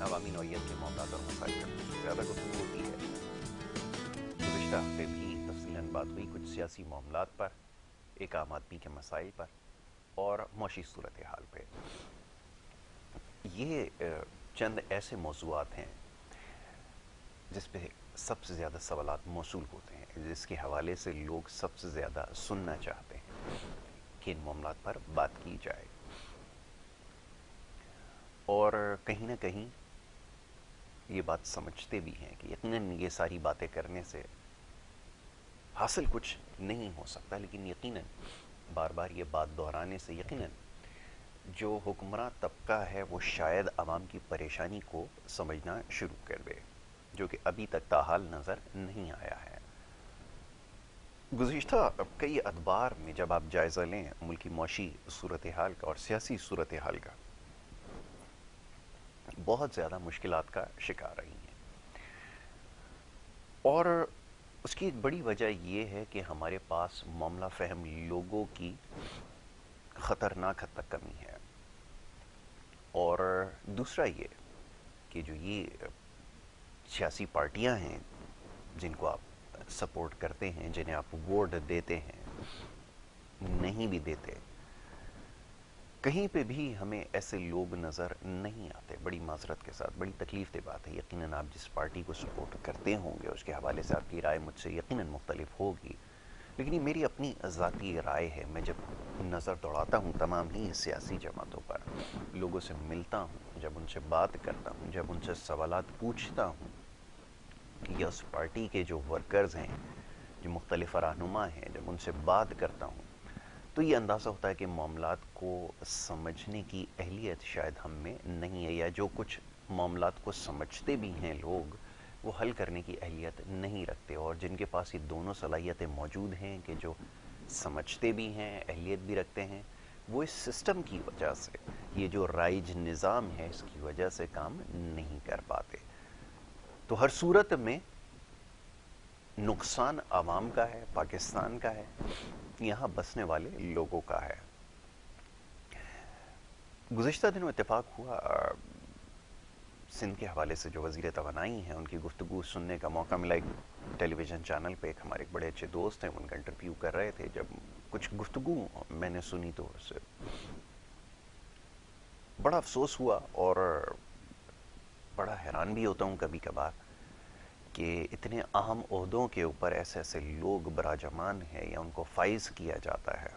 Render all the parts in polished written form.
عوامی نوعیت کے معاملات اور مسائل پر زیادہ گفتگو ہوتی ہے۔ گزشتہ ہفتے بھی تفصیلاً بات ہوئی کچھ سیاسی معاملات پر، ایک عام آدمی کے مسائل پر اور معاشی صورتحال پہ۔ یہ چند ایسے موضوعات ہیں جس پہ سب سے زیادہ سوالات موصول ہوتے ہیں، جس کے حوالے سے لوگ سب سے زیادہ سننا چاہتے ہیں کہ ان معاملات پر بات کی جائے، اور کہیں نہ کہیں یہ بات سمجھتے بھی ہیں کہ یقیناً یہ ساری باتیں کرنے سے حاصل کچھ نہیں ہو سکتا، لیکن یقیناً بار بار یہ بات دہرانے سے یقیناً جو حکمراں طبقہ ہے وہ شاید عوام کی پریشانی کو سمجھنا شروع کر دے، جو کہ ابھی تک تاحال نظر نہیں آیا ہے۔ گزشتہ کئی ادوار میں جب آپ جائزہ لیں ملکی معاشی صورتحال کا اور سیاسی صورتحال کا، بہت زیادہ مشکلات کا شکار رہی ہیں، اور اس کی ایک بڑی وجہ یہ ہے کہ ہمارے پاس معاملہ فہم لوگوں کی خطرناک حد تک کمی ہے، اور دوسرا یہ کہ جو یہ سیاسی پارٹیاں ہیں جن کو آپ سپورٹ کرتے ہیں، جنہیں آپ ووٹ دیتے ہیں، نہیں بھی دیتے، کہیں پہ بھی ہمیں ایسے لوگ نظر نہیں آتے۔ بڑی معذرت کے ساتھ بڑی تکلیف دہ بات ہے، یقیناً آپ جس پارٹی کو سپورٹ کرتے ہوں گے اس کے حوالے سے آپ کی رائے مجھ سے یقیناً مختلف ہوگی، لیکن یہ میری اپنی ذاتی رائے ہے۔ میں جب نظر دوڑاتا ہوں تمام ہی سیاسی جماعتوں پر، لوگوں سے ملتا ہوں، جب ان سے بات کرتا ہوں، جب ان سے سوالات پوچھتا ہوں، یا اس پارٹی کے جو ورکرز ہیں، جو مختلف رہنما ہیں، جب ان سے بات کرتا ہوں، تو یہ اندازہ ہوتا ہے کہ معاملات کو سمجھنے کی اہلیت شاید ہم میں نہیں ہے، یا جو کچھ معاملات کو سمجھتے بھی ہیں لوگ وہ حل کرنے کی اہلیت نہیں رکھتے، اور جن کے پاس یہ دونوں صلاحیتیں موجود ہیں کہ جو سمجھتے بھی ہیں اہلیت بھی رکھتے ہیں، وہ اس سسٹم کی وجہ سے، یہ جو رائج نظام ہے اس کی وجہ سے کام نہیں کر پاتے۔ تو ہر صورت میں نقصان عوام کا ہے، پاکستان کا ہے، یہاں بسنے والے لوگوں کا ہے۔ گزشتہ دنوں اتفاق ہوا سندھ کے حوالے سے جو وزیر توانائی ہیں ان کی گفتگو سننے کا موقع ملا، ایک ٹیلی ویژن چینل پہ ایک ہمارے بڑے اچھے دوست ہیں ان کا انٹرویو کر رہے تھے۔ جب کچھ گفتگو میں نے سنی تو اس سے بڑا افسوس ہوا، اور بڑا حیران بھی ہوتا ہوں کبھی کبھار کہ اتنے اہم عہدوں کے اوپر ایسے ایسے لوگ براجمان ہیں یا ان کو فائز کیا جاتا ہے۔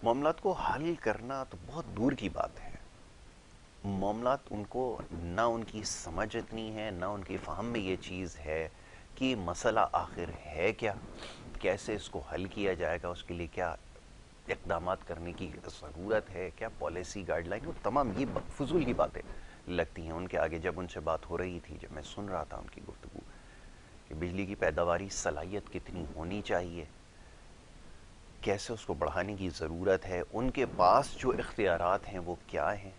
معاملات کو حل کرنا تو بہت دور کی بات ہے، معاملات ان کو نہ ان کی سمجھ اتنی ہے، نہ ان کی فہم میں یہ چیز ہے کہ مسئلہ آخر ہے کیا، کیسے اس کو حل کیا جائے گا، اس کے لیے کیا اقدامات کرنے کی ضرورت ہے، کیا پالیسی گائیڈ لائن، وہ تمام یہ فضول کی باتیں لگتی ہیں ان کے آگے۔ جب ان سے بات ہو رہی تھی، جب میں سن رہا تھا ان کی گفتگو کہ بجلی کی پیداواری صلاحیت کتنی ہونی چاہیے، کیسے اس کو بڑھانے کی ضرورت ہے، ان کے پاس جو اختیارات ہیں وہ کیا ہیں،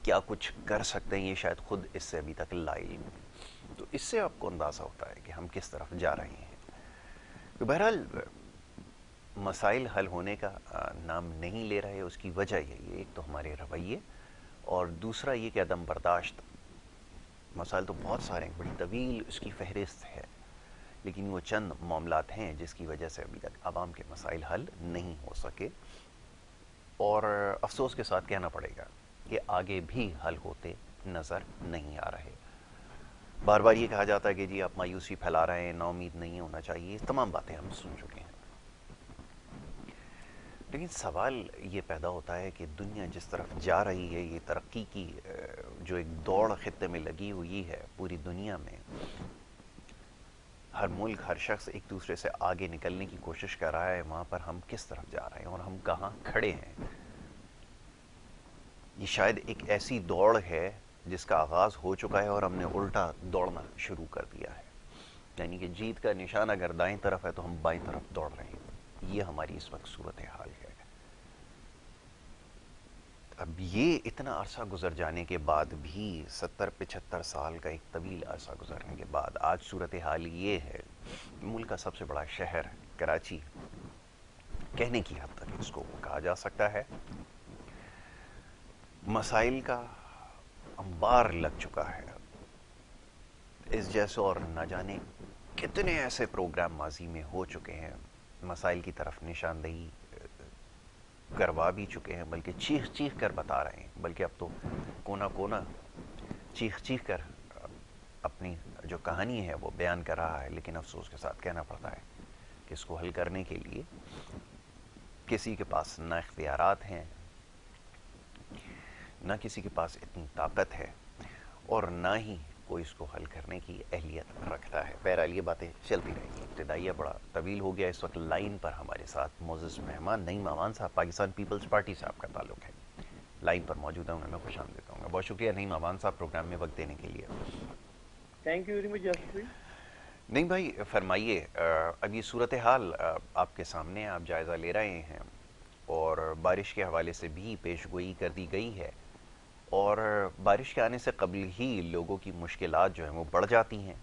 کیا کچھ کر سکتے ہیں، یہ شاید خود اس سے ابھی تک لاعلم ہیں۔ تو اس سے آپ کو اندازہ ہوتا ہے کہ ہم کس طرف جا رہے ہیں۔ تو بہرحال مسائل حل ہونے کا نام نہیں لے رہے، اس کی وجہ یہی ہے، ایک تو ہمارے رویے، اور دوسرا یہ کہ عدم برداشت۔ مسائل تو بہت سارے ہیں، بڑی طویل اس کی فہرست ہے، لیکن وہ چند معاملات ہیں جس کی وجہ سے ابھی تک عوام کے مسائل حل نہیں ہو سکے، اور افسوس کے ساتھ کہنا پڑے گا کہ آگے بھی حل ہوتے نظر نہیں آ رہے۔ بار بار یہ کہا جاتا ہے کہ جی آپ مایوسی پھیلا رہے ہیں، نا امید نہیں ہونا چاہیے، یہ تمام باتیں ہم سن چکے ہیں، لیکن سوال یہ پیدا ہوتا ہے کہ دنیا جس طرف جا رہی ہے، یہ ترقی کی جو ایک دوڑ خطے میں لگی ہوئی ہے پوری دنیا میں، ہر ملک ہر شخص ایک دوسرے سے آگے نکلنے کی کوشش کر رہا ہے، وہاں پر ہم کس طرف جا رہے ہیں اور ہم کہاں کھڑے ہیں۔ یہ شاید ایک ایسی دوڑ ہے جس کا آغاز ہو چکا ہے اور ہم نے الٹا دوڑنا شروع کر دیا ہے، یعنی کہ جیت کا نشان اگر دائیں طرف ہے تو ہم بائیں طرف دوڑ رہے ہیں۔ یہ ہماری اس وقت صورتحال ہے۔ اب یہ اتنا عرصہ گزر جانے کے بعد بھی، 70-75 سال کا ایک طویل عرصہ گزرنے کے بعد، آج صورتحال یہ ہے، ملک کا سب سے بڑا شہر کراچی کہنے کی حد تک اس کو کہا جا سکتا ہے، مسائل کا انبار لگ چکا ہے اس جیسے، اور نہ جانے کتنے ایسے پروگرام ماضی میں ہو چکے ہیں، مسائل کی طرف نشاندہی کروا بھی چکے ہیں، بلکہ چیخ چیخ کر بتا رہے ہیں، بلکہ اب تو کونا کونا چیخ چیخ کر اپنی جو کہانی ہے وہ بیان کر رہا ہے، لیکن افسوس کے ساتھ کہنا پڑتا ہے کہ اس کو حل کرنے کے لیے کسی کے پاس نہ اختیارات ہیں، نہ کسی کے پاس اتنی طاقت ہے، اور نہ ہی کوئی اس کو حل کرنے کی اہلیت رکھتا ہے۔ بہرحال یہ باتیں چلتی رہیں گی، ابتدائیہ بڑا طویل ہو گیا۔ اس وقت لائن پر ہمارے ساتھ معزز مہمان نعیم امان صاحب، پاکستان پیپلز پارٹی سے آپ کا تعلق ہے، لائن پر موجود ہیں، انہیں میں خوش آمدید کہوں گا۔ بہت شکریہ نعیم امان صاحب پروگرام میں وقت دینے کے لیے۔ Thank you very much Yasir بھائی۔ نعیم بھائی فرمائیے، اب یہ صورتحال آپ کے سامنے، آپ جائزہ لے رہے ہیں، اور بارش کے حوالے سے بھی پیش گوئی کر دی گئی ہے، اور بارش کے آنے سے قبل ہی لوگوں کی مشکلات جو ہیں وہ بڑھ جاتی ہیں۔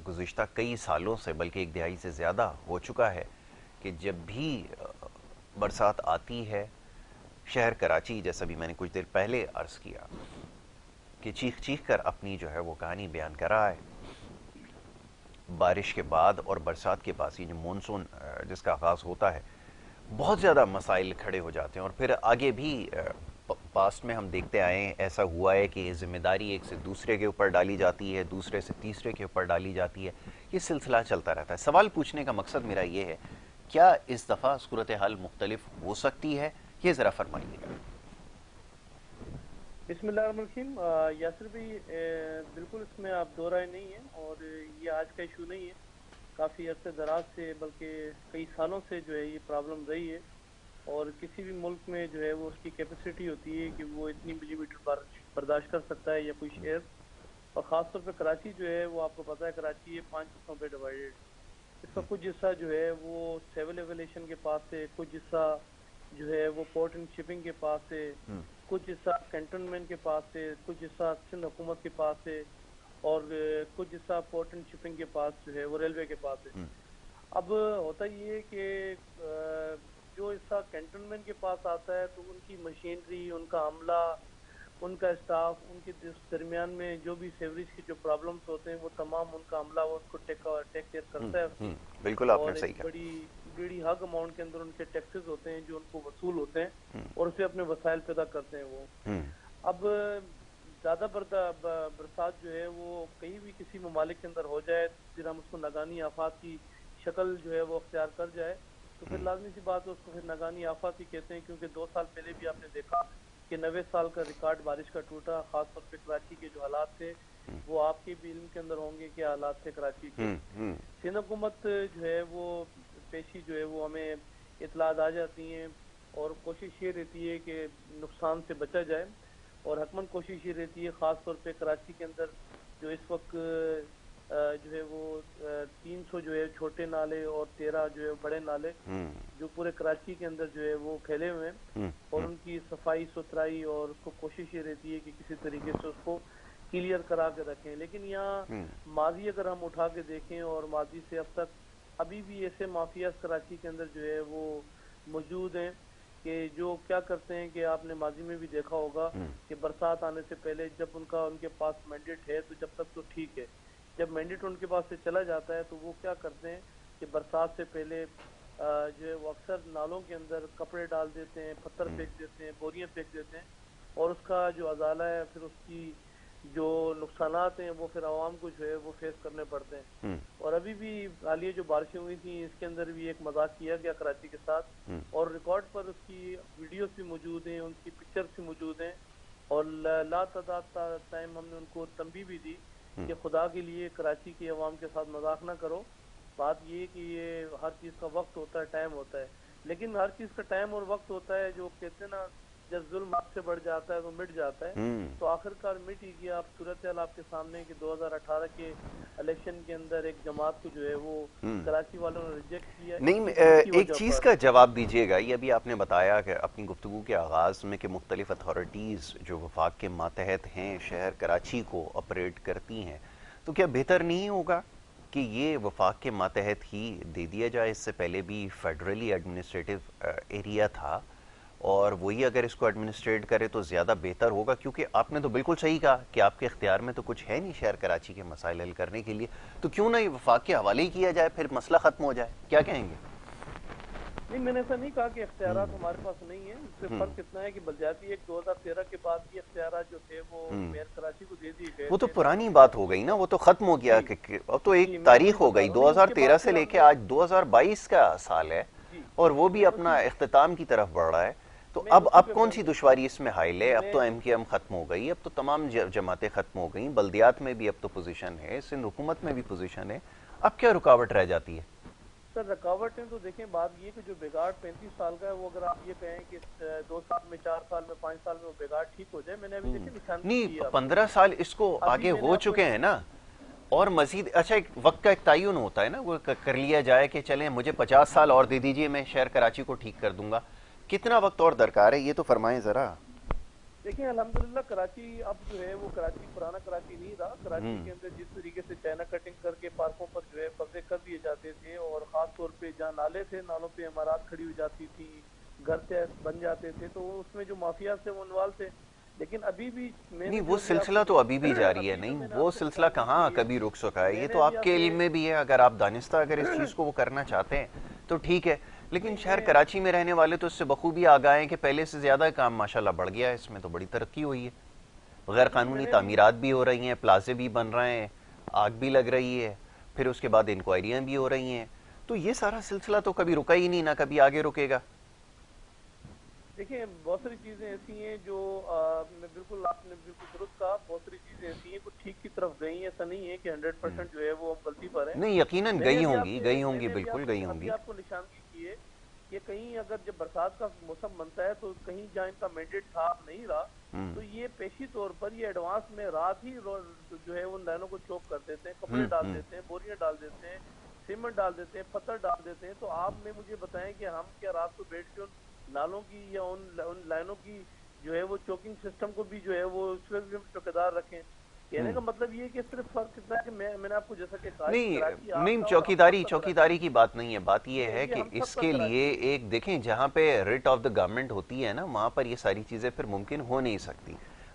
گزشتہ کئی سالوں سے، بلکہ ایک دہائی سے زیادہ ہو چکا ہے کہ جب بھی برسات آتی ہے، شہر کراچی، جیسا بھی میں نے کچھ دیر پہلے عرض کیا کہ چیخ چیخ کر اپنی جو ہے وہ کہانی بیان کر رہا ہے۔ بارش کے بعد اور برسات کے بعد یہ جو مونسون جس کا آغاز ہوتا ہے، بہت زیادہ مسائل کھڑے ہو جاتے ہیں، اور پھر آگے بھی پاسٹ میں ہم دیکھتے آئے ہیں، ایسا ہوا ہے کہ ذمہ داری ایک سے دوسرے کے اوپر ڈالی جاتی ہے، دوسرے سے تیسرے کے اوپر ڈالی جاتی ہے، یہ سلسلہ چلتا رہتا ہے۔ سوال پوچھنے کا مقصد میرا یہ ہے، کیا اس دفعہ صورتحال مختلف ہو سکتی ہے؟ یہ ذرا فرمائیے گا۔ بسم اللہ الرحمن الرحیم۔ یاسر بھائی بالکل اس میں آپ دو رائے نہیں ہیں، اور یہ آج کا ایشو نہیں ہے، کافی عرصے دراز سے بلکہ کئی سالوں سے جو ہے یہ پرابلم رہی ہے، اور کسی بھی ملک میں جو ہے وہ اس کی کیپیسٹی ہوتی ہے کہ وہ اتنی ملی میٹر بارش برداشت کر سکتا ہے یا کوئی شہر، اور خاص طور پہ کراچی جو ہے وہ آپ کو پتہ ہے کراچی ہے 5 حصوں پہ ڈیوائڈیڈ۔ اس کا کچھ حصہ جو ہے وہ سیول ایویلیشن کے پاس ہے، کچھ حصہ جو ہے وہ پورٹ اینڈ شپنگ کے پاس ہے، کچھ حصہ کینٹونمنٹ کے پاس ہے، کچھ حصہ سندھ حکومت کے پاس ہے، اور کچھ حصہ پورٹ اینڈ شپنگ کے پاس جو ہے وہ ریلوے کے پاس ہے۔ اب ہوتا یہ ہے کہ جو حصہ کینٹونمنٹ کے پاس آتا ہے تو ان کی مشینری، ان کا عملہ، ان کا اسٹاف، ان کے درمیان میں جو بھی سیوریج کے جو پرابلمس ہوتے ہیں وہ تمام ان کا عملہ وہ اس کو ٹیک کیئر کرتا ہے اس کی، بالکل آپ اور نے صحیح ایک کہا۔ بڑی حق اماؤنٹ کے اندر ان کے ٹیکسز ہوتے ہیں جو ان کو وصول ہوتے ہیں، اور اسے اپنے وسائل پیدا کرتے ہیں وہ۔ اب زیادہ برسات جو ہے وہ کہیں بھی کسی ممالک کے اندر ہو جائے، پھر ہم اس کو ناگہانی آفات کی شکل جو ہے وہ اختیار کر جائے، تو پھر لازمی سی بات ہے اس کو پھر ناگہانی آفات ہی کہتے ہیں، کیونکہ 2 سال پہلے بھی آپ نے دیکھا کہ 90 سال کا ریکارڈ بارش کا ٹوٹا، خاص طور پہ کراچی کے جو حالات تھے وہ آپ کے بھی علم کے اندر ہوں گے، کیا حالات تھے کراچی کے۔ سندھ حکومت جو ہے وہ پیشی جو ہے وہ ہمیں اطلاعات آ جاتی ہیں، اور کوشش یہ رہتی ہے کہ نقصان سے بچا جائے، اور حتماً کوشش یہ رہتی ہے خاص طور پہ کراچی کے اندر جو اس وقت جو ہے وہ 300 جو ہے چھوٹے نالے اور 13 جو ہے بڑے نالے جو پورے کراچی کے اندر جو ہے وہ پھیلے ہوئے ہیں، اور ان کی صفائی ستھرائی، اور اس کو کوشش یہ رہتی ہے کہ کسی طریقے سے اس کو کلیئر کرا کے رکھیں۔ لیکن یہاں ماضی اگر ہم اٹھا کے دیکھیں، اور ماضی سے اب تک ابھی بھی ایسے مافیاز کراچی کے اندر جو ہے وہ موجود ہیں کہ جو کیا کرتے ہیں کہ آپ نے ماضی میں بھی دیکھا ہوگا کہ برسات آنے سے پہلے جب ان کے پاس مینڈیٹ ہے تو جب تک تو ٹھیک ہے، جب مینڈیٹ ان کے پاس سے چلا جاتا ہے تو وہ کیا کرتے ہیں کہ برسات سے پہلے جو ہے وہ اکثر نالوں کے اندر کپڑے ڈال دیتے ہیں، پتھر پھینک دیتے ہیں، بوریاں پھینک دیتے ہیں، اور اس کا جو ازالہ ہے پھر اس کی جو نقصانات ہیں وہ پھر عوام کو جو ہے وہ فیس کرنے پڑتے ہیں۔ اور ابھی بھی حالیہ جو بارشیں ہوئی تھیں اس کے اندر بھی ایک مذاق کیا گیا کراچی کے ساتھ، اور ریکارڈ پر اس کی ویڈیوز بھی موجود ہیں، ان کی پکچرز بھی موجود ہیں، اور لا تعداد ٹائم ہم نے ان کو تنبیہ بھی دی کہ خدا کے لیے کراچی کے عوام کے ساتھ مذاق نہ کرو۔ بات یہ کہ یہ ہر چیز کا وقت ہوتا ہے، ٹائم ہوتا ہے، لیکن ہر چیز کا ٹائم اور وقت ہوتا ہے، جو کہتے ہیں نا جب ظلم آپ سے بڑھ جاتا ہے تو مٹ جاتا ہے، تو آخر کار مٹ ہی گیا۔ اب صورتحال آپ کے سامنے کہ 2018 کے الیکشن کے اندر ایک جماعت کو جو ہے وہ کراچی والوں نے ریجیکٹ کیا۔ نہیں، ایک چیز کا جواب دیجیے گا، یہ ابھی آپ نے بتایا کہ اپنی گفتگو کے آغاز میں کہ مختلف اتھارٹیز جو وفاق کے ماتحت ہیں شہر کراچی کو آپریٹ کرتی ہیں، تو کیا بہتر نہیں ہوگا کہ یہ وفاق کے ماتحت ہی دے دیا جائے؟ اس سے پہلے بھی فیڈرلی ایڈمنسٹریٹو ایریا تھا، اور وہی اگر اس کو ایڈمنسٹریٹ کرے تو زیادہ بہتر ہوگا، کیونکہ آپ نے تو بالکل صحیح کہا کہ آپ کے اختیار میں تو کچھ ہے نہیں شہر کراچی کے مسائل حل کرنے کے لیے، تو کیوں نہ یہ وفاق کے حوالے ہی کیا جائے، پھر مسئلہ ختم ہو جائے. کیا کہیں گے؟ نہیں، میں نے ایسا نہیں کہا کہ اختیارات ہمارے پاس نہیں ہیں، صرف فرق اتنا ہے کہ بلدیاتی ایک 2013 کے بعد یہ اختیارات جو تھے وہ میئر کراچی کو دے دیے گئے وہ تو تھے پرانی نالوں بات کے ہو گئی لیے۔ نا، وہ تو ختم ہو گیا جی کہ اب تو ایک جی، میں وہی تاریخ ہو بتا گئی، رہا ہوں، نہیں اس کے بعد 2013 سے پھر لے ہم کے نے، آج 2022 کا سال ہے، جی اور وہ بھی میں اپنا اختتام کی طرف بڑھ رہا ہے. تو میں اب اسی پہ کون سی دشواری اس میں حائل ہے؟ اب تو میں ایم کے ایم ختم ہو گئی، اب تو تمام جماعتیں ختم ہو گئیں، بلدیات میں بھی اب تو پوزیشن ہے، سندھ حکومت میں بھی پوزیشن ہے، اب کیا رکاوٹ رہ جاتی ہے؟ سر رکاوٹیں تو دیکھیں، بات یہ کہ جو بگاڑ 35 سال کا ہے وہ اگر آپ یہ کہیں کہ 2 سال میں، 4 سال میں، 5 سال میں وہ بگاڑ ٹھیک ہو جائے، میں نے ابھی دیکھیں نشاندہی کی نہیں، ہے آپ کو. 15 سال اس کو ابھی آگے میں نے ہو آپ کو چکے ہیں نا، اور جی مزید اچھا ایک وقت کا ایک تعین ہوتا ہے نا، وہ کر لیا جائے کہ چلیں مجھے 50 سال اور دے دیجئے، میں شہر کراچی کو ٹھیک کر دوں گا. کتنا وقت اور درکار ہے یہ تو فرمائیں ذرا. دیکھیں الحمدللہ کراچی اب جو ہے وہ کراچی پرانا کراچی نہیں رہا. کراچی کے اندر جس طریقے سے چائنا کٹنگ کر کے پارکوں پر جو ہے قبضے کر دیے جاتے تھے، اور خاص طور پہ جہاں نالے تھے، نالوں پہ عمارات کھڑی ہو جاتی تھی، گھر تیس بن جاتے تھے، تو اس میں جو مافیا سے وہ انوالو تھے. لیکن ابھی بھی میں نہیں، نے وہ جو بھی آپ سلسلہ کو تو ابھی بھی جاری ہے، ابھی جو نہیں میں نے وہ آپ سے سلسلہ نشاندہی کہاں کی ہے، کبھی رک سکا ہے، میں یہ نے تو ابھی آپ آپ کے سے علم میں بھی ہے، اگر آپ دانستہ اگر اس چیز کو وہ کرنا چاہتے ہیں تو ٹھیک ہے. لیکن نہیں شہر میں کراچی میں رہنے والے تو اس سے بخوبی آگاہ ہیں کہ پہلے سے زیادہ کام ماشاءاللہ بڑھ گیا ہے، اس میں تو بڑی ترقی ہوئی ہے، غیر دیکھیں میں قانونی نے ابھی تعمیرات بھی ہو رہی ہیں، پلازے بھی بن رہے ہیں، آگ بھی لگ رہی ہے، پھر اس کے بعد انکوائریاں بھی ہو رہی ہیں. تو یہ سارا سلسلہ تو کبھی رکا ہی نہیں، نہ کبھی آگے رکے گا. دیکھیں بہت ساری چیزیں ایسی ہیں جو میں بالکل، آپ نے بالکل درست کہا، بہت ساری چیزیں ایسی ہیں کچھ ٹھیک کی طرف گئی ہیں، ایسا نہیں ہے کہ 100% جو ہے وہ ہم غلطی پر ہیں. نہیں، یقیناً میں نے گئی ابھی ہوں آپ گی، سے گئی ہوں میں گی، نے ابھی بالکل آپ کو گئی ہوں ابھی گی. آپ کو نشاندہی کی ہے کہ کہیں اگر جب برسات کا موسم بنتا ہے تو کہیں جہاں ان کا مینڈیٹ تھا نہیں رہا، تو یہ پیشی طور پر یہ ایڈوانس میں رات ہی جو ہے ان لائنوں کو چوک کر دیتے ہیں، کپڑے ڈال دیتے ہیں، بوریاں ڈال دیتے ہیں، سیمنٹ ڈال دیتے ہیں، پتھر ڈال دیتے ہیں. تو آپ میں مجھے بتائیں کہ ہم کیا رات کو بیٹھ کے ان نالوں کی یا ان لائنوں کی جو ہے وہ چوکنگ سسٹم کو بھی جو ہے وہ اس میں بھی ہم چوکیدار رکھیں؟ کہنے کا مطلب یہ ہے کہ صرف فرق اتنا ہے کہ میں نے آپ کو جیسا کہ کہا کہ نہیں کراچی آپ نہیں، کا اور ہم سب چوکیداری کا کراچی چوکیداری کی بات نہیں ہے، بات یہ ہے یہ کہ ہم سب اس کا کے لیے کراچی ہے. ایک دیکھیں جہاں پہ ریٹ آف دا گورنمنٹ ہوتی ہے نا، وہاں پر یہ ساری چیزیں پھر ممکن ہو نہیں سکتی.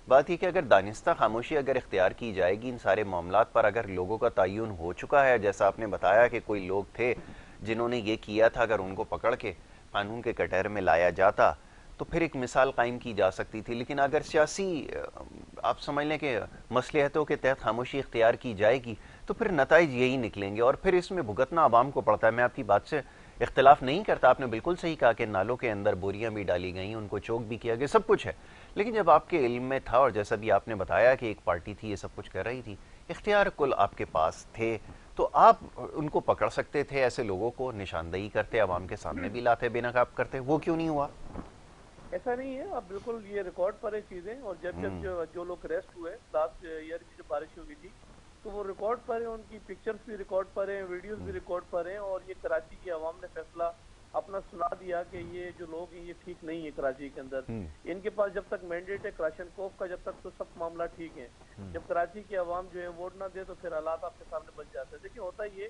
بات یہ کہ اگر دانستہ خاموشی اگر اختیار کی جائے گی ان سارے معاملات پر، اگر لوگوں کا تعین ہو چکا ہے، جیسا آپ نے بتایا کہ کوئی لوگ تھے جنہوں نے یہ کیا تھا، اگر ان کو پکڑ کے قانون کے کٹہرے میں لایا جاتا تو پھر ایک مثال قائم کی جا سکتی تھی. لیکن اگر سیاسی آپ سمجھ لیں کہ مصلحتوں کے تحت خاموشی اختیار کی جائے گی تو پھر نتائج یہی نکلیں گے، اور پھر اس میں بھگتنا عوام کو پڑتا ہے. میں آپ کی بات سے اختلاف نہیں کرتا، آپ نے بالکل صحیح کہا کہ نالوں کے اندر بوریاں بھی ڈالی گئیں، ان کو چوک بھی کیا گیا، سب کچھ ہے. لیکن جب آپ کے علم میں تھا، اور جیسا بھی آپ نے بتایا کہ ایک پارٹی تھی یہ سب کچھ کر رہی تھی، اختیار کل آپ کے پاس تھے، تو آپ ان کو پکڑ سکتے تھے، ایسے لوگوں کو نشاندہی کرتے، عوام کے سامنے بھی لاتے، بے نقاب کرتے. وہ کیوں نہیں ہوا؟ ایسا نہیں ہے، آپ بالکل یہ ریکارڈ پر ہے چیزیں. اور جب جو لوگ ریسٹ ہوئے لاسٹ ایئر کی جو بارشیں ہوئی تھی تو وہ ریکارڈ پر ہیں، ان کی پکچرز بھی ریکارڈ پر ہیں، ویڈیوز بھی ریکارڈ پر ہیں. اور یہ کراچی کی عوام نے فیصلہ اپنا سنا دیا کہ یہ جو لوگ ہیں یہ ٹھیک نہیں ہے کراچی کے اندر. ان کے پاس جب تک مینڈیٹ ہے کلاشنکوف کا، جب تک تو سب معاملہ ٹھیک ہے. جب کراچی کی عوام جو ہے ووٹ نہ دے تو پھر حالات آپ کے سامنے بن جاتے ہیں. دیکھیں ہوتا یہ،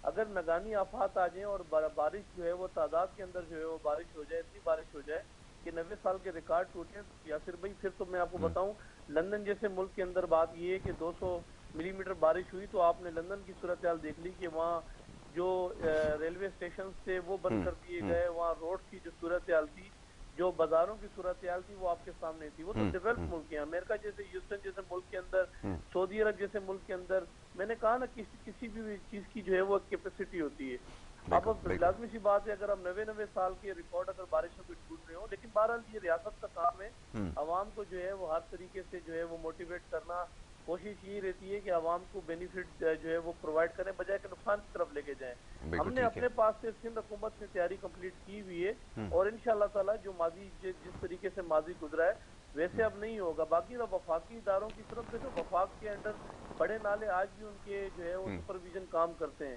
اگر نگانی آفات آ جائیں اور بارش جو ہے وہ تعداد کے اندر جو ہے وہ بارش ہو جائے، اتنی بارش ہو جائے کہ 90 سال کے ریکارڈ ٹوٹے، یاسر بھائی پھر تو میں آپ کو بتاؤں، لندن جیسے ملک کے اندر بات یہ ہے کہ 200 ملی میٹر بارش ہوئی تو آپ نے لندن کی صورتحال دیکھ لی کہ وہاں جو ریلوے اسٹیشنز تھے وہ بند کر دیے گئے، وہاں روڈز کی جو صورتحال تھی، جو بازاروں کی صورتحال تھی وہ آپ کے سامنے تھی. وہ تو ڈیولپ ملک ہیں، امریکہ جیسے، ہیوسٹن جیسے ملک کے اندر، سعودی عرب جیسے ملک کے اندر. میں نے کہا نا کسی بھی چیز کی جو ہے وہ کیپیسٹی ہوتی ہے. اب لازمی سی بات ہے، اگر ہم 90 سال کے ریکارڈ اگر بارشوں کے ٹوٹ رہے ہوں، لیکن بہرحال یہ ریاست کا کام ہے عوام کو جو ہے وہ ہر طریقے سے جو ہے وہ موٹیویٹ کرنا. کوشش یہ رہتی ہے کہ عوام کو بینیفٹ جو ہے وہ پرووائڈ کریں بجائے کہ نقصان کی طرف لے کے جائیں. بالکل ہم نے ٹھیک ہے. اپنے پاس سے سندھ حکومت نے تیاری کمپلیٹ کی ہوئی ہے، اور انشاءاللہ تعالی جو ماضی جس طریقے سے ماضی گزرا ہے ویسے اب نہیں ہوگا. باقی وفاقی اداروں کی طرف دیکھو، وفاق کے انڈر بڑے نالے آج بھی ان کے جو ہے وہ سپرویژن کام کرتے ہیں.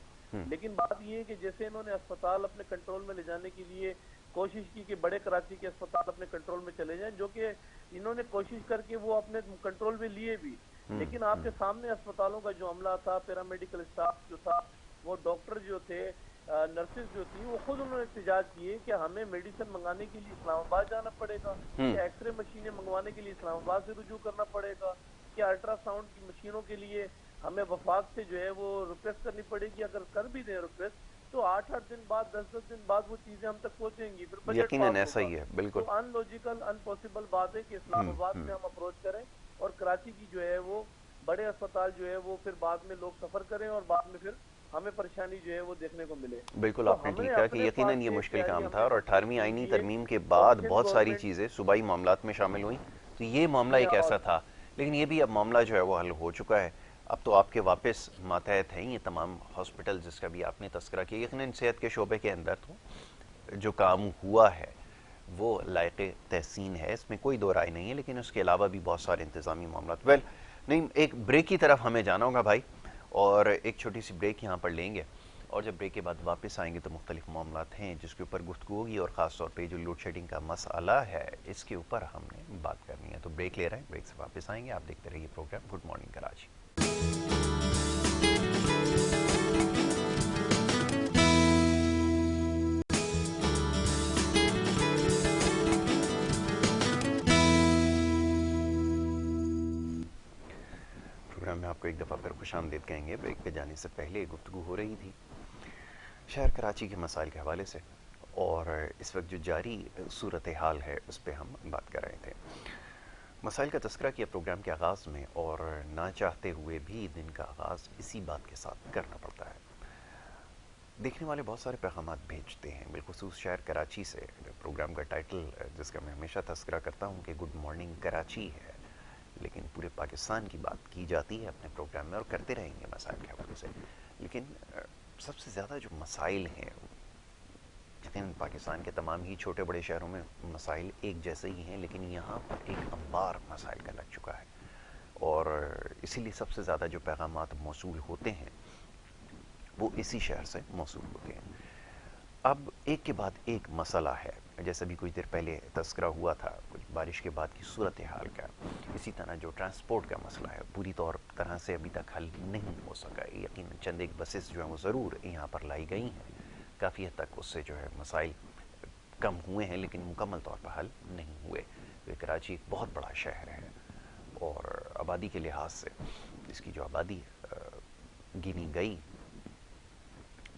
لیکن بات یہ ہے کہ جیسے انہوں نے اسپتال اپنے کنٹرول میں لے جانے کے لیے کوشش کی کہ بڑے کراچی کے اسپتال اپنے کنٹرول میں چلے جائیں، جو کہ انہوں نے کوشش کر کے وہ اپنے کنٹرول میں لیے بھی، لیکن آپ کے سامنے اسپتالوں کا جو عملہ تھا، پیرامیڈیکل اسٹاف جو تھا، وہ ڈاکٹر جو تھے، نرسز جو تھی وہ خود انہوں نے احتجاج کیے کہ ہمیں میڈیسن منگانے کے لیے اسلام آباد جانا پڑے گا، کہ ایکس رے مشینیں منگوانے کے لیے اسلام آباد سے رجوع کرنا پڑے گا، کہ الٹرا ساؤنڈ کی مشینوں کے لیے ہمیں وفاق سے جو ہے وہ ریکویسٹ کرنی پڑے گی، اگر کر بھی دیں ریکویسٹ تو 8 دن بعد 10 دن بعد وہ چیزیں ہم تک پہنچیں گی، پھر بجٹ پاس ایسا ہوگا. ہی ہے بالکل. تو ان لوجیکل ان پاسبل بات ہے کہ اسلام آباد سے ہم اپروچ کریں اور کراچی کی جو ہے وہ بڑے اسپتال جو ہے وہ پھر بعد میں لوگ سفر کریں اور بعد میں پھر ہمیں پریشانی جو ہے وہ دیکھنے کو ملے. بالکل تو آپ نے ہم ٹھیک نے کہا کہ اپنے یقیناً پاس یہ سے مشکل تیاری کام ہم تھا، نے اور مختلف 18ویں شروع آئینی کی ہے ترمیم کے اور بعد سندھ بہت ساری گورنمنٹ چیزیں صوبائی معاملات میں شامل ہوئیں، تو یہ معاملہ ایک ایسا تھا. لیکن یہ بھی اب معاملہ جو ہے وہ حل ہو چکا ہے. اب تو آپ کے واپس ماتحت ہیں یہ تمام ہاسپٹل جس کا بھی آپ نے تذکرہ کیا. یقیناً صحت کے شعبے کے اندر تو جو کام ہوا ہے وہ لائق تحسین ہے، اس میں کوئی دو رائے نہیں ہے، لیکن اس کے علاوہ بھی بہت سارے انتظامی معاملات. نہیں، ایک بریک کی طرف ہمیں جانا ہوگا بھائی، اور ایک چھوٹی سی بریک یہاں پر لیں گے، اور جب بریک کے بعد واپس آئیں گے تو مختلف معاملات ہیں جس کے اوپر گفتگو ہوگی، اور خاص طور پہ جو لوڈ شیڈنگ کا مسئلہ ہے اس کے اوپر ہم نے بات کرنی ہے. تو بریک لے رہے ہیں، بریک سے واپس آئیں گے. آپ دیکھتے رہیے program good morning Karachi. Program میں آپ کو ایک دفعہ پھر خوش آمدید کہیں گے. بریک پہ جانے سے پہلے گفتگو ہو رہی تھی شہر کراچی کے مسائل کے حوالے سے، اور اس وقت جو جاری صورتحال ہے اس پہ ہم بات کر رہے تھے. مسائل کا تذکرہ کیا پروگرام کے آغاز میں، اور نہ چاہتے ہوئے بھی دن کا آغاز اسی بات کے ساتھ کرنا پڑتا ہے. دیکھنے والے بہت سارے پیغامات بھیجتے ہیں، بالخصوص شہر کراچی سے. پروگرام کا ٹائٹل جس کا میں ہمیشہ تذکرہ کرتا ہوں کہ گڈ مارننگ کراچی ہے، لیکن پورے پاکستان کی بات کی جاتی ہے اپنے پروگرام میں، اور کرتے رہیں گے مسائل کے حوالے سے. لیکن سب سے زیادہ جو مسائل ہیں، یقیناً پاکستان کے تمام ہی چھوٹے بڑے شہروں میں مسائل ایک جیسے ہی ہیں، لیکن یہاں پر ایک انبار مسائل کا لگ چکا ہے، اور اسی لیے سب سے زیادہ جو پیغامات موصول ہوتے ہیں وہ اسی شہر سے موصول ہوتے ہیں. اب ایک کے بعد ایک مسئلہ ہے، جیسا بھی کچھ دیر پہلے تذکرہ ہوا تھا کچھ بارش کے بعد کی صورتحال کا. اسی طرح جو ٹرانسپورٹ کا مسئلہ ہے پوری طرح سے ابھی تک حل نہیں ہو سکا. یقیناً چند ایک بسز جو ہیں وہ ضرور یہاں پر لائی گئی ہیں، کافی حد تک اس سے جو ہے مسائل کم ہوئے ہیں، لیکن مکمل طور پر حل نہیں ہوئے. کراچی ایک بہت بڑا شہر ہے، اور آبادی کے لحاظ سے اس کی جو آبادی گنی گئی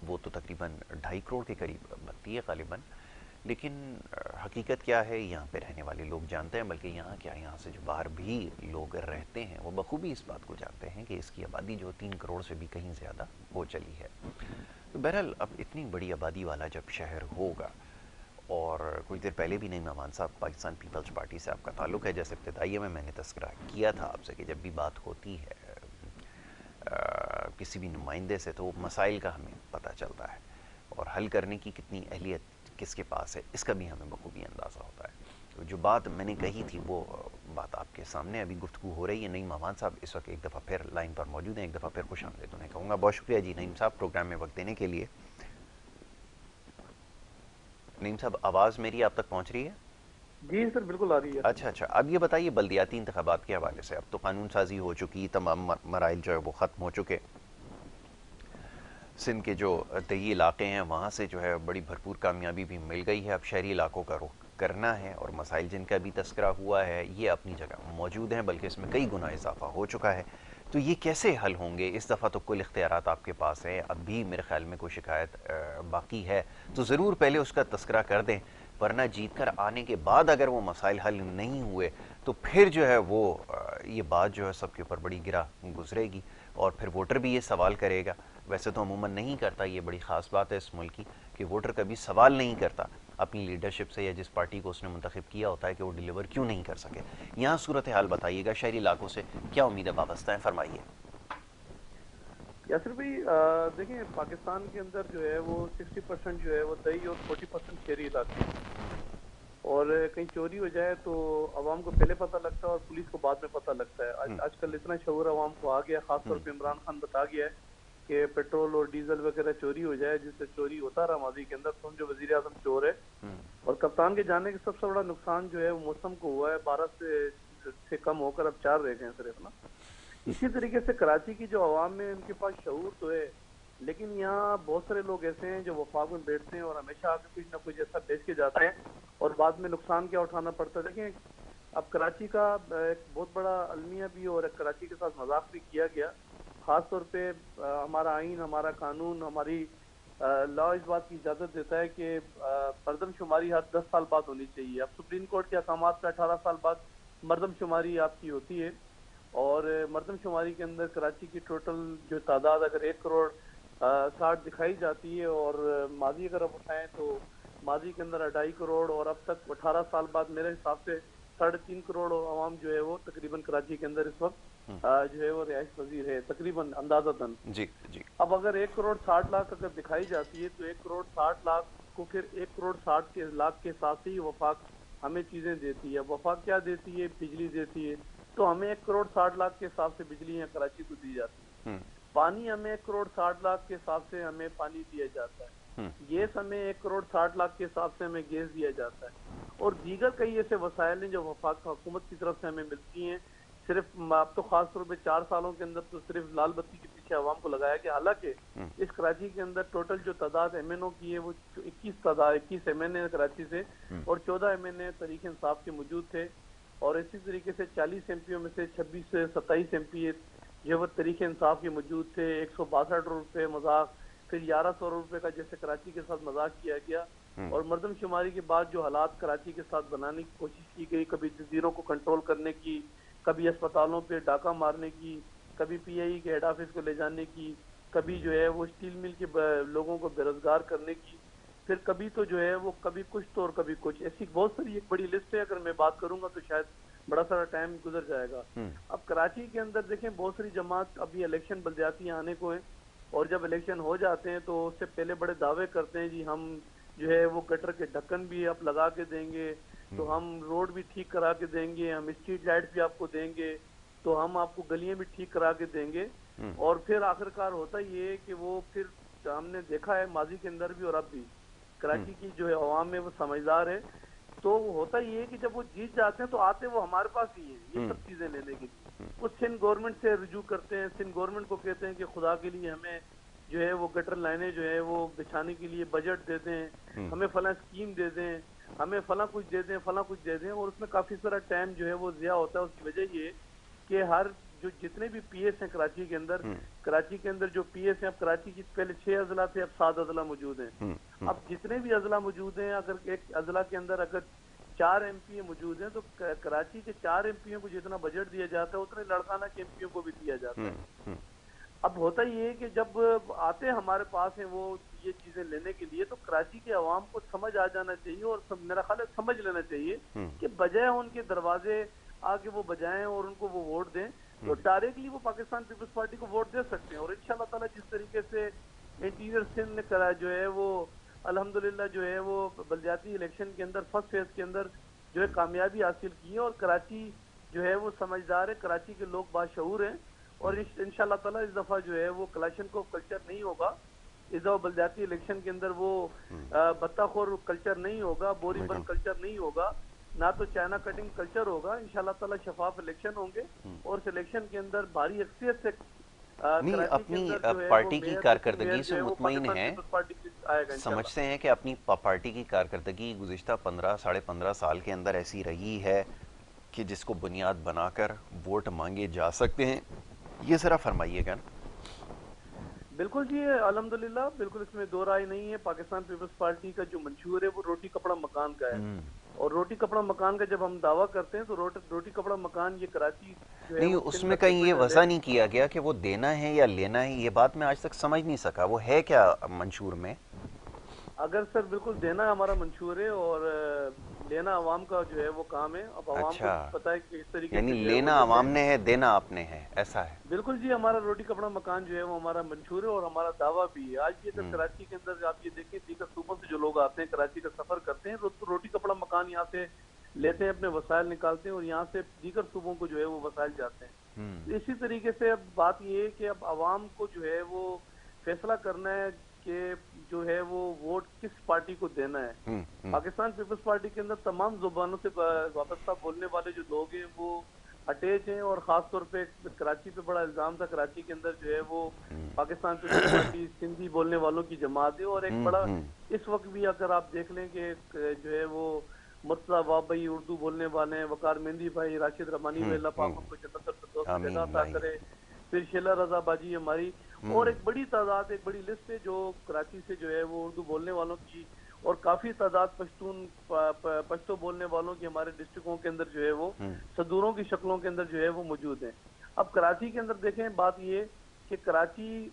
وہ تو تقریباً 2.5 کروڑ کے قریب بنتی ہے غالباً. لیکن حقیقت کیا ہے یہاں پہ رہنے والے لوگ جانتے ہیں، بلکہ یہاں سے جو باہر بھی لوگ رہتے ہیں وہ بخوبی اس بات کو جانتے ہیں کہ اس کی آبادی جو 3 کروڑ سے بھی کہیں زیادہ ہو چلی ہے. تو بہرحال اب اتنی بڑی آبادی والا جب شہر ہوگا، اور کچھ دیر پہلے بھی نعیم امان صاحب پاکستان پیپلز پارٹی سے آپ کا تعلق ہے، جیسے ابتدائیہ میں نے تذکرہ کیا تھا آپ سے کہ جب بھی بات ہوتی ہے کسی بھی نمائندے سے تو وہ مسائل کا ہمیں پتہ چلتا ہے، اور حل کرنے کی کتنی اہلیت کس کے پاس ہے اس کا بھی ہمیں بخوبی اندازہ ہوتا ہے. تو جو بات میں نے کہی تھی وہ بات آپ کے سامنے ابھی گفتگو ہو رہی ہے. نعیم امان صاحب اس وقت ایک دفعہ پھر لائن پر موجود ہیں، ایک دفعہ پھر خوش آمدید انہیں کہوں گا. بہت شکریہ جی نعیم صاحب پروگرام میں وقت دینے کے لیے. نعیم صاحب آواز میری آپ تک پہنچ رہی ہے؟ جی سر بالکل آ رہی ہے. اچھا، اب یہ بتائیے بلدیاتی انتخابات کے حوالے سے اب تو قانون سازی ہو چکی، تمام مرائل جو ہے وہ ختم ہو چکے. سندھ کے جو دیہی علاقے ہیں وہاں سے جو ہے بڑی بھرپور کامیابی بھی مل گئی ہے. اب شہری علاقوں کا رخ کرنا ہے، اور مسائل جن کا بھی تذکرہ ہوا ہے یہ اپنی جگہ موجود ہیں، بلکہ اس میں کئی گنا اضافہ ہو چکا ہے. تو یہ کیسے حل ہوں گے؟ اس دفعہ تو کل اختیارات آپ کے پاس ہیں، اب بھی میرے خیال میں کوئی شکایت باقی ہے تو ضرور پہلے اس کا تذکرہ کر دیں، ورنہ جیت کر آنے کے بعد اگر وہ مسائل حل نہیں ہوئے تو پھر جو ہے وہ یہ بات جو ہے سب کے اوپر بڑی گرا گزرے گی، اور پھر ووٹر بھی یہ سوال کرے گا. ویسے تو عموماً نہیں کرتا، یہ بڑی خاص بات ہے اس ملک کی کہ ووٹر کبھی سوال نہیں کرتا اپنی لیڈرشپ سے یا جس پارٹی کو اس نے منتخب کیا ہوتا ہے کہ وہ ڈیلیور کیوں نہیں کر سکے. یہاں صورتحال بتائیے گا، شہری علاقوں سے کیا امید وابستہ ہیں، فرمائیے. یاسر بھائی دیکھیں پاکستان کے اندر جو ہے وہ 60% جو ہے وہ دیہی اور 40% شہری علاقے ہیں، اور کہیں چوری ہو جائے تو عوام کو پہلے پتہ لگتا ہے اور پولیس کو بعد میں پتہ لگتا ہے. آج کل اتنا شعور عوام کو آ گیا، خاص طور پہ عمران خان بتا گیا ہے کہ پیٹرول اور ڈیزل وغیرہ چوری ہو جائے، جس سے چوری ہوتا رہا ماضی کے اندر، سمجھو وزیر اعظم چور ہے. اور کپتان کے جانے کا سب سے بڑا نقصان جو ہے وہ موسم کو ہوا ہے، 12 سے کم ہو کر اب 4 رہ گئے ہیں صرف نا. اسی طریقے سے کراچی کی جو عوام میں ان کے پاس شعور تو ہے، لیکن یہاں بہت سارے لوگ ایسے ہیں جو وفاق میں بیٹھتے ہیں اور ہمیشہ آگے کچھ نہ کچھ ایسا بیچ کے جاتے ہیں اور بعد میں نقصان کیا اٹھانا پڑتا ہے. دیکھیں اب کراچی کا ایک بہت بڑا المیہ بھی اور ایک کراچی کے ساتھ مذاق بھی کیا گیا. خاص طور پہ ہمارا آئین، ہمارا قانون، ہماری لا اس بات کی اجازت دیتا ہے کہ مردم شماری ہر 10 سال بعد ہونی چاہیے. اب سپریم کورٹ کے احکامات پہ 18 سال بعد مردم شماری آپ کی ہوتی ہے، اور مردم شماری کے اندر کراچی کی ٹوٹل جو تعداد اگر 1 کروڑ 60 دکھائی جاتی ہے، اور ماضی اگر آپ اٹھائیں تو ماضی کے اندر 2.5 کروڑ، اور اب تک 18 سال بعد میرے حساب سے 3.5 کروڑ عوام جو ہے وہ تقریباً کراچی کے اندر اس وقت جو ہے وہ رہائش پذیر ہے تقریباً اندازتاً. جی جی. اب اگر 1 کروڑ 60 لاکھ اگر دکھائی جاتی ہے تو 1 کروڑ 60 لاکھ کو پھر 1 کروڑ 60 لاکھ کے ساتھ ہی وفاق ہمیں چیزیں دیتی ہے. وفاق کیا دیتی ہے؟ بجلی دیتی ہے. تو ہمیں 1 کروڑ 60 لاکھ کے حساب سے بجلی یہاں کراچی کو دی جاتی ہے. پانی ہمیں 1 کروڑ 60 لاکھ کے حساب سے ہمیں پانی دیا جاتا ہے. گیس ہمیں 1 کروڑ 60 لاکھ کے حساب سے ہمیں گیس دیا جاتا ہے. اور دیگر کئی ایسے وسائل ہیں جو وفاق حکومت کی طرف سے ہمیں ملتی ہیں. صرف اب تو خاص طور پہ 4 سالوں کے اندر تو صرف لال بتی کے پیچھے عوام کو لگایا گیا. حالانکہ اس کراچی کے اندر ٹوٹل جو تعداد ایم این او کی ہے وہ 21 ایم این اے کراچی سے اور 14 ایم این اے تحریک انصاف کے موجود تھے. اور اسی طریقے سے 40 ایم پیوں میں سے 26 سے 27 ایم پی یہ وہ تحریک انصاف کے موجود تھے. 162 روپے مذاق، پھر 1100 روپے کا جیسے کراچی کے ساتھ مذاق کیا گیا. اور مردم شماری کے بعد جو حالات کراچی کے ساتھ بنانے کی کوشش کی گئی، کبھی جزیروں کو کنٹرول کرنے کی، کبھی اسپتالوں پہ ڈاکہ مارنے کی، کبھی پی آئی کے ہیڈ آفس کو لے جانے کی، کبھی جو ہے وہ اسٹیل مل کے لوگوں کو بے روزگار کرنے کی، پھر کبھی تو جو ہے وہ کبھی کچھ تو اور کبھی کچھ، ایسی بہت ساری ایک بڑی لسٹ ہے. اگر میں بات کروں گا تو شاید بڑا سارا ٹائم گزر جائے گا. اب کراچی کے اندر دیکھیں بہت ساری جماعت ابھی الیکشن بلدیاتی آنے کو ہیں، اور جب الیکشن ہو جاتے ہیں تو اس سے پہلے بڑے دعوے کرتے ہیں جی ہم جو ہے وہ گٹر کے ڈھکن بھی آپ لگا کے دیں گے، تو ہم روڈ بھی ٹھیک کرا کے دیں گے، ہم اسٹریٹ لائٹ بھی آپ کو دیں گے، تو ہم آپ کو گلیاں بھی ٹھیک کرا کے دیں گے. اور پھر آخرکار ہوتا یہ ہے کہ وہ پھر ہم نے دیکھا ہے ماضی کے اندر بھی اور اب بھی کراچی کی جو ہے عوام ہے وہ سمجھدار ہے. تو ہوتا یہ ہے کہ جب وہ جیت جاتے ہیں تو آتے وہ ہمارے پاس ہی ہیں یہ سب چیزیں لینے کے لیے. وہ سندھ گورنمنٹ سے رجوع کرتے ہیں، سندھ گورنمنٹ کو کہتے ہیں کہ خدا کے لیے ہمیں جو ہے وہ گٹر لائنیں جو ہے وہ بچھانے کے لیے بجٹ دے دیں، ہمیں فلاں اسکیم دے دیں، ہمیں فلاں کچھ دے دیں، فلاں کچھ دے دیں. اور اس میں کافی سارا ٹائم جو ہے وہ ضیاع ہوتا ہے. اس کی وجہ یہ کہ ہر جو جتنے بھی پی ایس ہیں کراچی کے اندر جو پی ایس ہیں، اب کراچی کی پہلے 6 اضلاع تھے، اب 7 اضلاع موجود ہیں. اب جتنے بھی اضلاع موجود ہیں، اگر ایک اضلاع کے اندر اگر 4 ایم پی موجود ہیں تو کراچی کے 4 ایم پیوں کو جتنا بجٹ دیا جاتا ہے اتنے لڑکانہ کے ایم پیوں کو بھی دیا جاتا ہے. اب ہوتا یہ ہے کہ جب آتے ہمارے پاس ہیں وہ یہ چیزیں لینے کے لیے، تو کراچی کے عوام کو سمجھ آ جانا چاہیے اور میرا خیال ہے سمجھ لینا چاہیے کہ بجائے ان کے دروازے آگے وہ بجائیں اور ان کو وہ ووٹ دیں، تو ڈائریکٹلی وہ پاکستان پیپلز پارٹی کو ووٹ دے سکتے ہیں. اور انشاءاللہ تعالیٰ جس طریقے سے انٹیریئر سندھ نے کرا جو ہے وہ الحمدللہ جو ہے وہ بلدیاتی الیکشن کے اندر فرسٹ فیز کے اندر جو ہے کامیابی حاصل کی ہے، اور کراچی جو ہے وہ سمجھدار ہے، کراچی کے لوگ باشعور ہیں. اور انشاءاللہ تعالیٰ اس دفعہ جو ہے وہ کلاشن کو کلچر نہیں ہوگا، اس دفعہ بلدیاتی الیکشن کے اندر وہ بتہ خور کلچر نہیں ہوگا، بوری بند کلچر نہیں ہوگا، نہ تو چائنا کٹنگ کلچر ہوگا. انشاءاللہ تعالیٰ شفاف الیکشن ہوں گے، اور اس الیکشن کے اندر بھاری اکثریت سے نہیں کراچی کے اپنی اندر جو ہے وہ پارٹی کی میئر ڈپٹی میئر کارکردگی جو سے ہے وہ مطمئن پاکستان ہیں، پیپلز پارٹی سے آئے گا انشاءاللہ. سمجھتے ہیں کہ اپنی پارٹی کی کارکردگی گزشتہ 15 ساڑھے 15 سال کے اندر ایسی رہی ہے کہ جس کو بنیاد بنا کر ووٹ مانگے جا سکتے ہیں. یہ ذرا فرمائیے گا. بالکل جی الحمدللہ، بالکل اس میں دو رائے نہیں ہے. پاکستان پیپلز پارٹی کا جو منشور ہے وہ روٹی کپڑا مکان کا ہے، اور روٹی کپڑا مکان کا جب ہم دعویٰ کرتے ہیں تو روٹی کپڑا مکان یہ کراچی جو ہے نہیں وہ اس سندھ میں کہیں یہ ڈیولپمنٹ وضع نہیں کیا گیا کہ وہ دینا ہے یا لینا ہے، یہ بات میں آج تک سمجھ نہیں سکا. وہ ہے کیا منشور میں؟ اگر سر بالکل دینا ہمارا منشور ہے، اور لینا عوام کا جو ہے وہ کام ہے. اب عوام کو اچھا، بھی پتہ ہے کہ اس طریقے یعنی سے جو ہے وہ لینا لیتے عوام ہیں. نے ہے، دینا آپ نے ہے، ایسا ہے. بالکل جی، ہمارا روٹی کپڑا مکان جو ہے وہ ہمارا منشور ہے اور ہمارا دعویٰ بھی ہے. آج بھی اگر کراچی کے اندر آپ یہ دیکھیں دیگر صوبوں سے جو لوگ آتے ہیں کراچی کا سفر کرتے ہیں تو روٹی کپڑا مکان یہاں سے لیتے ہیں، اپنے وسائل نکالتے ہیں اور یہاں سے دیگر صوبوں کو جو ہے وہ وسائل جاتے ہیں. تو اسی طریقے سے اب بات یہ ہے کہ اب عوام کو جو ہے وہ فیصلہ کرنا ہے کہ جو ہے وہ ووٹ کس پارٹی کو دینا ہے. پاکستان پیپلز پارٹی کے اندر تمام زبانوں سے وابستہ بولنے والے جو لوگ ہیں وہ اٹیچ ہیں، اور خاص طور پہ کراچی پہ بڑا الزام تھا، کراچی کے اندر جو ہے وہ پاکستان پیپلز پارٹی سندھی بولنے والوں کی جماعت ہے، اور ایک بڑا اس وقت بھی اگر آپ دیکھ لیں کہ جو ہے وہ مرتضی وابئی اردو بولنے والے ہیں، وقار مہندی بھائی، راشد رحمانی بھائی، اللہ پاک ان کو جنت الفردوس میں جگہ عطا کرے، پھر شیلا رضا باجی ہماری، اور ایک بڑی تعداد، ایک بڑی لسٹ ہے جو کراچی سے جو ہے وہ اردو بولنے والوں کی، اور کافی تعداد پشتو بولنے والوں کی ہمارے ڈسٹرکوں کے اندر جو ہے وہ صدوروں کی شکلوں کے اندر جو ہے وہ موجود ہیں۔ اب کراچی کے اندر دیکھیں بات یہ کہ کراچی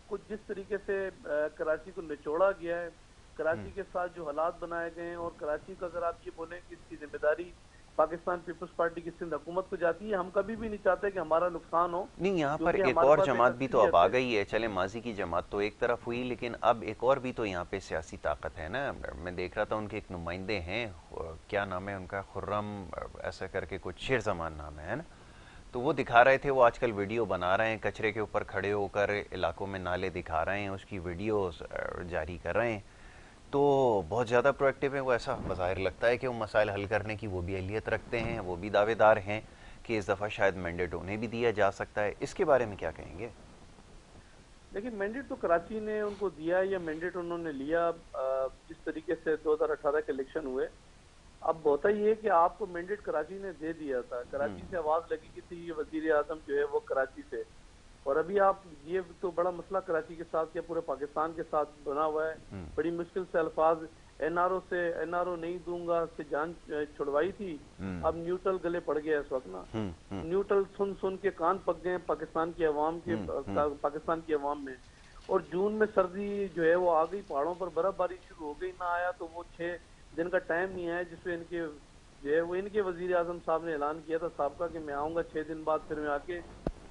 کو جس طریقے سے کراچی کو نچوڑا گیا ہے، کراچی کے ساتھ جو حالات بنائے گئے ہیں، اور کراچی کا اگر آپ یہ بولیں کہ اس کی ذمہ داری پاکستان پیپلز پارٹی کی سندھ حکومت کو جاتی ہے، ہم کبھی بھی نہیں چاہتے کہ ہمارا نقصان ہو، نہیں، یہاں پر کیونکہ ایک ہمارے اور پاس ایک جماعت بھی تو اب اکثریت آ ہے۔ گئی ہے، چلے ماضی کی جماعت تو ایک طرف ہوئی، لیکن اب ایک اور بھی تو یہاں پہ سیاسی طاقت ہے نا۔ میں دیکھ رہا تھا ان کے ایک نمائندے ہیں، کیا نام ہے ان کا، خرم ایسا کر کے کچھ، شیر زمان نام ہے نا، تو وہ دکھا رہے تھے، وہ آج کل ویڈیو بنا رہے ہیں، کچرے کے اوپر کھڑے ہو کر علاقوں میں نالے دکھا رہے ہیں، اس کی ویڈیوز جاری کر رہے ہیں، تو بہت زیادہ پرویکٹیو ہیں وہ۔ ایسا بظاہر لگتا ہے کہ وہ مسائل حل کرنے کی وہ بھی اہلیت رکھتے ہیں، وہ بھی دعوے دار ہیں کہ اس دفعہ شاید مینڈیٹ انہیں بھی دیا جا سکتا ہے۔ اس کے بارے میں کیا کہیں گے؟ لیکن مینڈیٹ تو کراچی نے ان کو دیا، یا مینڈیٹ انہوں نے لیا جس طریقے سے 2018 کے الیکشن ہوئے۔ اب ہوتا یہ ہے کہ آپ کو مینڈیٹ کراچی نے دے دیا تھا، کراچی سے آواز لگی کی تھی، یہ وزیر اعظم جو ہے وہ کراچی سے، اور ابھی آپ یہ تو بڑا مسئلہ کراچی کے ساتھ کیا پورے پاکستان کے ساتھ بنا ہوا ہے، بڑی مشکل سے الفاظ این آر او نہیں دوں گا سے جان چھڑوائی تھی، اب نیوٹرل گلے پڑ گیا اس وقت نا، نیوٹرل سن کے کان پک گئے پاکستان کی عوام کے، پاکستان کی عوام میں، اور جون میں سردی جو ہے وہ آ گئی، پہاڑوں پر برف باری شروع ہو گئی، نہ آیا تو وہ 6 دن کا ٹائم نہیں آیا جس میں ان کے جو ہے وہ ان کے وزیر اعظم صاحب نے اعلان کیا تھا سابقہ کہ میں آؤں گا 6 دن بعد، پھر میں آ کے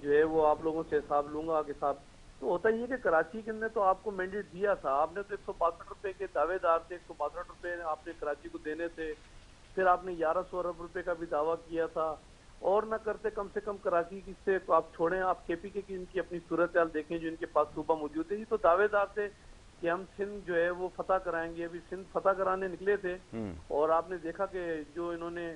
جو ہے وہ آپ لوگوں سے حساب لوں گا آگے صاحب۔ تو ہوتا یہ کہ کراچی کے اندر تو آپ کو مینڈیٹ دیا تھا، آپ نے تو 162 روپے کے دعوے دار تھے، 162 روپے آپ نے کراچی کو دینے تھے، پھر آپ نے 1100 ارب روپے کا بھی دعویٰ کیا تھا، اور نہ کرتے کم سے کم کراچی کی سے آپ چھوڑیں، آپ کے پی کے کی ان کی اپنی صورتحال دیکھیں جو ان کے پاس صوبہ موجود ہے، یہ تو دعوے دار تھے کہ ہم سندھ جو ہے وہ فتح کرائیں گے، ابھی سندھ فتح کرانے نکلے تھے، اور آپ نے دیکھا کہ جو انہوں نے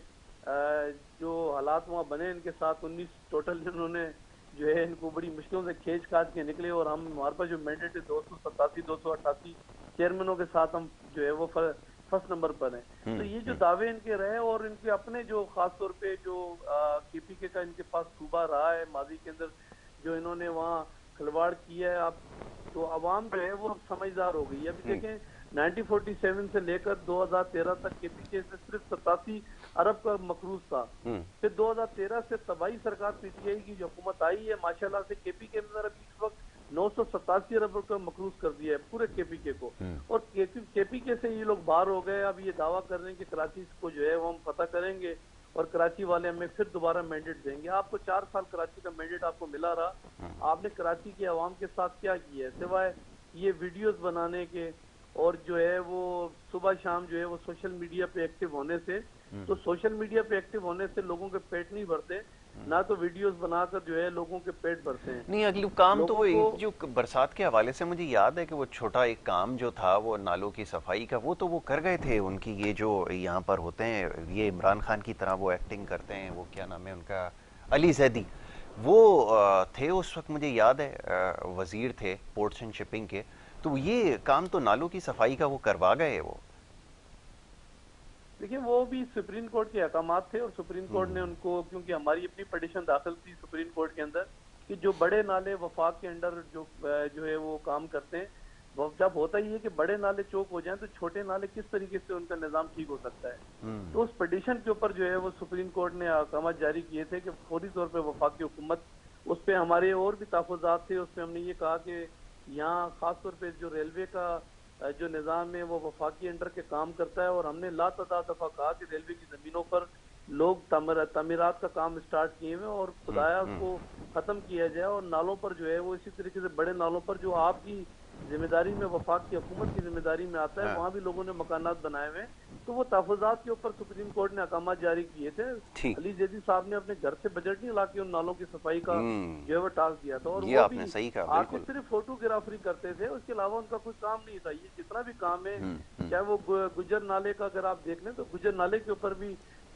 جو حالات وہاں بنے ان کے ساتھ، 19 ٹوٹل انہوں نے جو ہے ان کو بڑی مشکلوں سے کھینچ کاٹ کے نکلے، اور ہمارے پاس جو مینڈیٹ ہے 287 288 چیئرمینوں کے ساتھ ہم جو ہے وہ فرسٹ نمبر پر ہیں۔ تو یہ جو دعوے ان کے رہے، اور ان کے اپنے جو خاص طور پہ جو کے پی کے کا ان کے پاس صوبہ رہا ہے ماضی کے اندر، جو انہوں نے وہاں کھلواڑ کیا ہے، اب تو عوام جو ہے وہ سمجھدار ہو گئی ہے۔ ابھی دیکھیں 1947 سے لے کر 2013 تک کے پی کے سے صرف 87 ارب کا مقروض تھا، پھر 2013 سے تباہی سرکار پی ٹی آئی کی جو حکومت آئی ہے، ماشاءاللہ سے کے پی کے اندر ابھی اس وقت 987 ارب کا مقروض کر دیا ہے پورے کے پی کے کو، اور کے پی کے سے یہ لوگ باہر ہو گئے، اب یہ دعویٰ کر رہے ہیں کہ کراچی کو جو ہے وہ ہم فتح کریں گے، اور کراچی والے ہمیں پھر دوبارہ مینڈیٹ دیں گے۔ آپ کو 4 سال کراچی کا مینڈیٹ آپ کو ملا رہا، آپ نے کراچی کی عوام کے ساتھ کیا کیا ہے سوائے یہ ویڈیوز بنانے کے، اور جو ہے وہ صبح شام جو ہے وہ سوشل میڈیا پہ ایکٹیو ہونے سے، تو سوشل میڈیا پہ ایکٹیو ہونے سے لوگوں کے پیٹ نہیں بھرتے، نہ تو ویڈیوز بنا کر جو ہے لوگوں کے پیٹ بھرتے ہیں نہیں، اگلو کام تو لوگوں وہ کو۔ جو برسات کے حوالے سے مجھے یاد ہے کہ وہ چھوٹا ایک کام جو تھا وہ نالوں کی صفائی کا، وہ تو وہ کر گئے تھے، ان کی یہ جو یہاں پر ہوتے ہیں یہ عمران خان کی طرح وہ ایکٹنگ کرتے ہیں، وہ کیا نام ہے ان کا، علی زیدی، وہ تھے اس وقت مجھے یاد ہے، وزیر تھے پورٹس اینڈ شپنگ کے، تو یہ کام تو نالوں کی صفائی کا وہ کروا گئے وہ۔ دیکھیں وہ بھی سپریم کورٹ کے احکامات تھے، اور سپریم کورٹ نے ان کو، کیونکہ ہماری اپنی پٹیشن داخل تھی سپریم کورٹ کے اندر کہ جو بڑے نالے وفاق کے انڈر جو ہے وہ کام کرتے ہیں، جب ہوتا ہی ہے کہ بڑے نالے چوک ہو جائیں تو چھوٹے نالے کس طریقے سے ان کا نظام ٹھیک ہو سکتا ہے، تو اس پٹیشن کے اوپر جو ہے وہ سپریم کورٹ نے احکامات جاری کیے تھے کہ فوری طور پہ وفاقی حکومت، اس پہ ہمارے اور بھی تحفظات تھے، اس پہ ہم نے یہ کہا کہ یہاں خاص طور پہ جو ریلوے کا جو نظام ہے وہ وفاقی انڈر کے کام کرتا ہے، اور ہم نے لاتعداد دفعہ کہا کہ ریلوے کی زمینوں پر لوگ تعمیرات کا کام اسٹارٹ کیے ہوئے، اور خدایا اس کو ختم کیا جائے، اور نالوں پر جو ہے وہ اسی طریقے سے بڑے نالوں پر جو آپ کی ذمہ داری میں، وفاق کی حکومت کی ذمہ داری میں آتا ہے، وہاں بھی لوگوں نے مکانات بنائے ہوئے ہیں، تو وہ تحفظات کے اوپر سپریم کورٹ نے احکامات جاری کیے تھے۔ ٹھیک، علی زیدی صاحب نے اپنے گھر سے بجٹ نہیں لا کے ان نالوں کی صفائی کا جو ہے وہ ٹاسک دیا تھا، اور یہ وہ آپ بھی نے صحیح کہا، آ کے بالکل۔ صرف فوٹوگرافری کرتے تھے، اس کے علاوہ ان کا کوئی کام نہیں تھا۔ یہ جتنا بھی کام ہے، چاہے وہ گجر نالے کا اگر آپ دیکھ لیں تو گجر نالے کے اوپر بھی